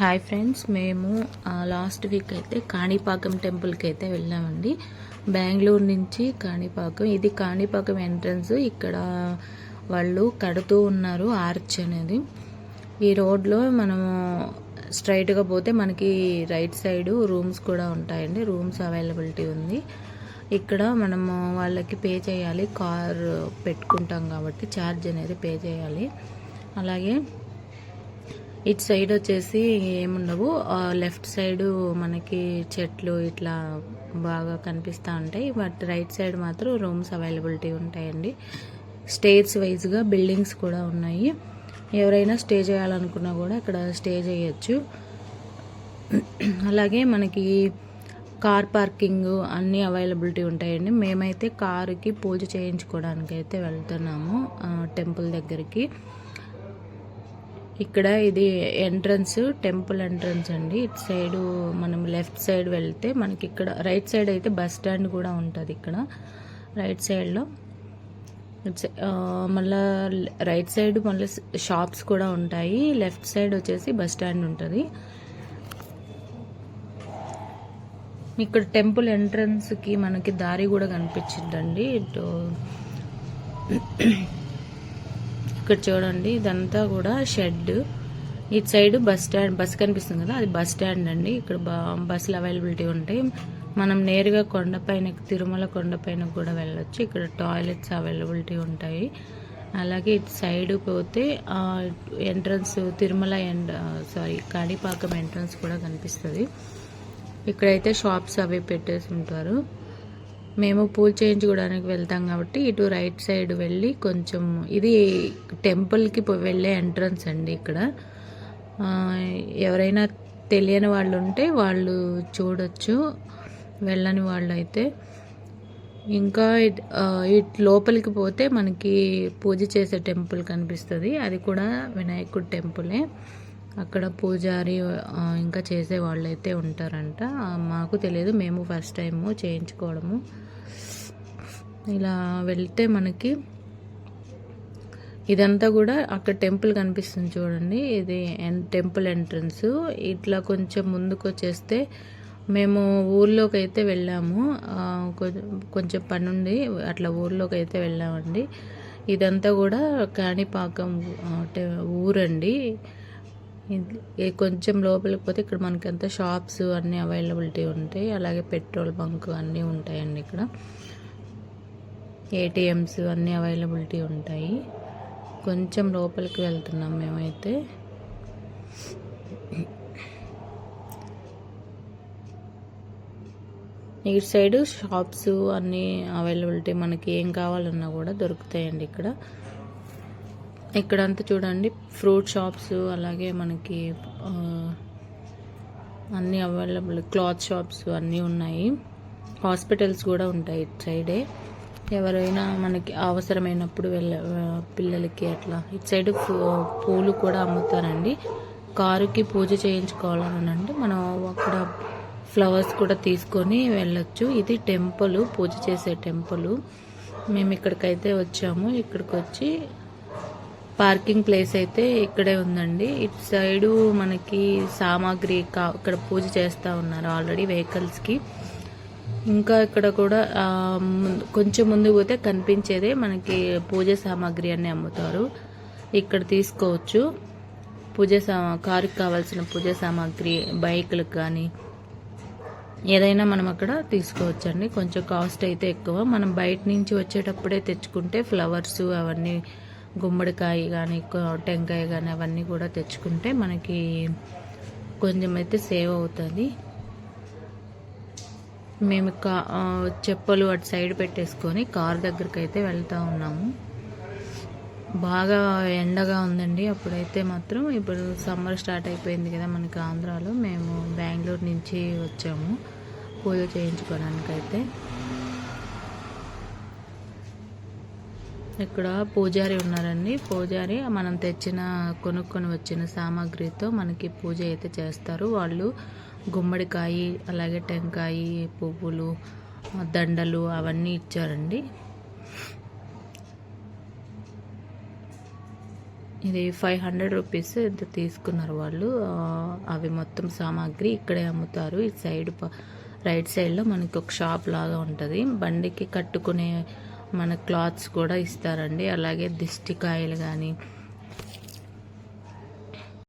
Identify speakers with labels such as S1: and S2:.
S1: Hi friends, మేము last week అయితే కాణిపాకం టెంపుల్కి అయితే వెళ్ళామండి. బెంగళూరు నుంచి కాణిపాకం. ఇది కాణిపాకం ఎంట్రన్స్. ఇక్కడ వాళ్ళు కడుతూ ఉన్నారు ఆర్చ్ అనేది. ఈ రోడ్లో మనము స్ట్రైట్గా పోతే మనకి రైట్ సైడ్ రూమ్స్ కూడా ఉంటాయండి. రూమ్స్ అవైలబిలిటీ ఉంది. ఇక్కడ మనము వాళ్ళకి పే చేయాలి. కార్ పెట్టుకుంటాం కాబట్టి ఛార్జ్ అనేది పే చేయాలి. అలాగే ఇటు సైడ్ వచ్చేసి ఏముండవు. లెఫ్ట్ సైడ్ మనకి చెట్లు ఇట్లా బాగా కనిపిస్తూ ఉంటాయి. బట్ రైట్ సైడ్ మాత్రం రూమ్స్ అవైలబిలిటీ ఉంటాయండి. స్టేర్స్ వైజ్గా బిల్డింగ్స్ కూడా ఉన్నాయి. ఎవరైనా స్టే చేయాలనుకున్నా కూడా ఇక్కడ స్టే చేయొచ్చు. అలాగే మనకి కార్ పార్కింగ్ అన్నీ అవైలబిలిటీ ఉంటాయండి. మేమైతే కారుకి పూజ చేయించుకోవడానికి అయితే వెళ్తున్నాము టెంపుల్ దగ్గరికి. ఇక్కడ ఇది ఎంట్రన్స్, టెంపుల్ ఎంట్రన్స్ అండి. ఇటు సైడు మనం లెఫ్ట్ సైడ్ వెళ్తే మనకి ఇక్కడ రైట్ సైడ్ అయితే బస్ స్టాండ్ కూడా ఉంటుంది. ఇక్కడ రైట్ సైడ్లో మళ్ళీ రైట్ సైడ్ మళ్ళీ షాప్స్ కూడా ఉంటాయి. లెఫ్ట్ సైడ్ వచ్చేసి బస్ స్టాండ్ ఉంటుంది. ఇక్కడ టెంపుల్ ఎంట్రన్స్కి మనకి దారి కూడా కనిపించిందండి. ఇటు ఇక్కడ చూడండి, ఇదంతా కూడా షెడ్. ఇటు సైడ్ బస్ స్టాండ్, బస్ కనిపిస్తుంది కదా, అది బస్ స్టాండ్ అండి. ఇక్కడ బస్సులు అవైలబిలిటీ ఉంటాయి. మనం నేరుగా కొండపైన, తిరుమల కొండపైన కూడా వెళ్ళొచ్చు. ఇక్కడ టాయిలెట్స్ అవైలబిలిటీ ఉంటాయి. అలాగే ఇటు సైడ్ పోతే ఎంట్రన్స్ తిరుమల కాణిపాకం ఎంట్రన్స్ కూడా కనిపిస్తుంది. ఇక్కడైతే షాప్స్ అవి పెట్టేసి ఉంటారు. మేము పూజ చేయించుకోవడానికి వెళ్తాం కాబట్టి ఇటు రైట్ సైడ్ వెళ్ళి కొంచెం, ఇది టెంపుల్కి వెళ్ళే ఎంట్రన్స్ అండి. ఇక్కడ ఎవరైనా తెలియని వాళ్ళు ఉంటే వాళ్ళు చూడొచ్చు, వెళ్ళని వాళ్ళు అయితే. ఇంకా ఇటు లోపలికి పోతే మనకి పూజ చేసే టెంపుల్ కనిపిస్తుంది. అది కూడా వినాయకుడి టెంపులే. అక్కడ పూజారి ఇంకా చేసే వాళ్ళు అయితే ఉంటారంట. మాకు తెలియదు, మేము ఫస్ట్ టైము చేయించుకోవడము. ఇలా వెళ్తే మనకి ఇదంతా కూడా అక్కడ టెంపుల్ కనిపిస్తుంది చూడండి. ఇది టెంపుల్ ఎంట్రన్స్. ఇట్లా కొంచెం ముందుకు వచ్చేస్తే మేము ఊర్లోకి అయితే వెళ్ళాము. కొంచెం పని ఉంది, అట్లా ఊర్లోకి అయితే వెళ్ళామండి. ఇదంతా కూడా కాణిపాకం ఊరండి. కొంచెం లోపలికి పోతే ఇక్కడ మనకంతా షాప్స్ అన్నీ అవైలబిలిటీ ఉంటాయి. అలాగే పెట్రోల్ బంక్ అన్నీ ఉంటాయండి. ఇక్కడ ఏటీఎంస్ అన్నీ అవైలబిలిటీ ఉంటాయి. కొంచెం లోపలికి వెళ్తున్నాం మేమైతే. ఈ సైడ్ షాప్స్ అన్నీ అవైలబిలిటీ, మనకి ఏం కావాలన్నా కూడా దొరుకుతాయండి. ఇక్కడంతా చూడండి, ఫ్రూట్ షాప్స్, అలాగే మనకి అన్నీ అవైలబుల్, క్లాత్ షాప్స్ అన్నీ ఉన్నాయి. హాస్పిటల్స్ కూడా ఉంటాయి ఇటు సైడే. ఎవరైనా మనకి అవసరమైనప్పుడు పిల్లలకి అట్లా. ఇటు సైడ్ పూలు కూడా అమ్ముతారండి. కారుకి పూజ చేయించుకోవాలని అంటే మనం అక్కడ ఫ్లవర్స్ కూడా తీసుకొని వెళ్ళొచ్చు. ఇది టెంపుల్, పూజ చేసే టెంపుల్. మేము ఇక్కడికైతే వచ్చాము. ఇక్కడికి వచ్చి పార్కింగ్ ప్లేస్ అయితే ఇక్కడే ఉందండి. ఇటు సైడు మనకి సామాగ్రి ఇక్కడ పూజ చేస్తూ ఉన్నారు ఆల్రెడీ వెహికల్స్కి. ఇంకా ఇక్కడ కూడా కొంచెం ముందుకు పోతే కనిపించేదే మనకి పూజ సామాగ్రి అన్నీ అమ్ముతారు. ఇక్కడ తీసుకోవచ్చు. కారుకి కావాల్సిన పూజ సామాగ్రి, బైకులకు కానీ ఏదైనా మనం అక్కడ తీసుకోవచ్చండి. కొంచెం కాస్ట్ అయితే ఎక్కువ. మనం బయట నుంచి వచ్చేటప్పుడే తెచ్చుకుంటే ఫ్లవర్స్ అవన్నీ, గుమ్మడికాయ కానీ టెంకాయ కానీ అవన్నీ కూడా తెచ్చుకుంటే మనకి కొంచెం అయితే సేవ్ అవుతుంది. మేము చెప్పులు అటు సైడ్ పెట్టేసుకొని కార్ దగ్గరికి అయితే వెళ్తూ ఉన్నాము. బాగా ఎండగా ఉందండి అప్పుడైతే మాత్రం. ఇప్పుడు సమ్మర్ స్టార్ట్ అయిపోయింది కదా మనకి ఆంధ్రాలో. మేము బెంగళూరు నుంచి వచ్చాము పూజ చేయించుకోవడానికి అయితే. ఇక్కడ పూజారి ఉన్నారండి. పూజారి మనం కొనుక్కొని వచ్చిన సామాగ్రితో మనకి పూజ అయితే చేస్తారు. వాళ్ళు గుమ్మడికాయ, అలాగే టెంకాయ, పువ్వులు, దండలు అవన్నీ ఇచ్చారండి. ఇది 500 రూపీస్ ఇంత తీసుకున్నారు వాళ్ళు. అవి మొత్తం సామాగ్రి ఇక్కడే అమ్ముతారు. ఈ సైడ్ రైట్ సైడ్లో మనకి ఒక షాప్ లాగా ఉంటుంది. బండికి కట్టుకునే మన క్లాత్స్ కూడా ఇస్తారండి. అలాగే దిష్టి కాయలు కానీ